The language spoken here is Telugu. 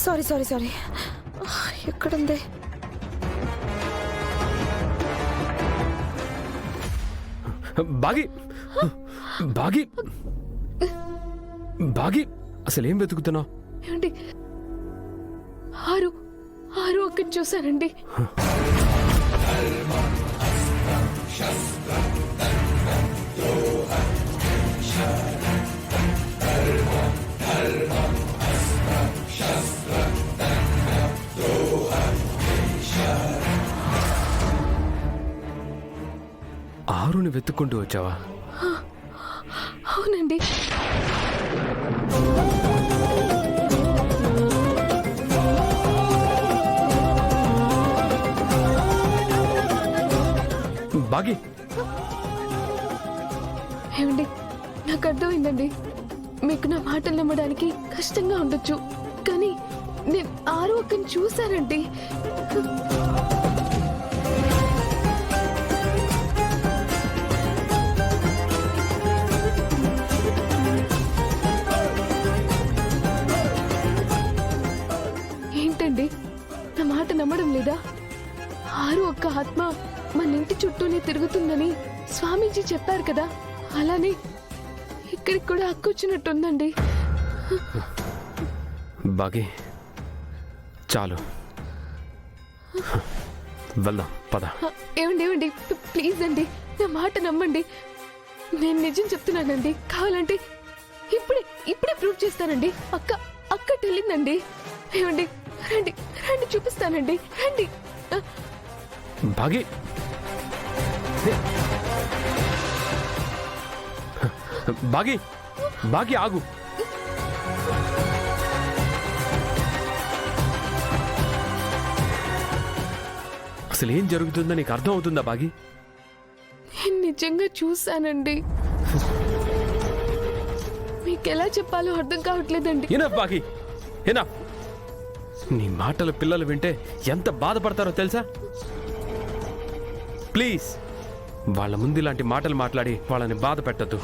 సారీ సారీ సారీ, ఎక్కడుంది? బాగి బాగి బాగి అసలు ఏం వెతుకుతున్నావు? ఏమండి, ఆరు ఆరు ఒక్కటి చూశానండి. ఆరుని వెతుక్కుంటూ వచ్చావా? అవునండి. బాగి ఏమండి, నాకు అర్థమైందండి. మీకు నా మాటలు నమ్మడానికి కష్టంగా ఉండొచ్చు, కానీ నేను ఆరు ఒక్కని చూశానండి. ఏంటండి, నా మాట నమ్మడం లేదా? ఆరు ఒక్క ఆత్మ మన ఇంటి చుట్టూనే తిరుగుతుందని స్వామీజీ చెప్పారు కదా, అలానే ఇక్కడికి కూడా అక్కొచ్చినట్టుందండి. బాగి చాలు, వెళ్దాం పద. ఏమండి, ప్లీజ్ అండి, నా మాట నమ్మండి. నేను నిజం చెప్తున్నానండి. కావాలంటే ఇప్పుడే ప్రూవ్ చేస్తానండి. అక్క వెళ్ళిందండి. ఏమండి, రండి రండి, చూపిస్తానండి, రండి. బాగి బాగి బాగి ఆగు. అసలు ఏం జరుగుతుందో నీకు అర్థం అవుతుందా బాగి? నేను నిజంగా చూశానండి. మీకెలా చెప్పాలో అర్థం కావట్లేదండి. ఎనఫ్ బాగి, ఎనఫ్. నీ మాటలు పిల్లలు వింటే ఎంత బాధపడతారో తెలుసా? ప్లీజ్ వాళ్ళ ముందు ఇలాంటి మాటలు మాట్లాడి వాళ్ళని బాధ పెట్టద్దు.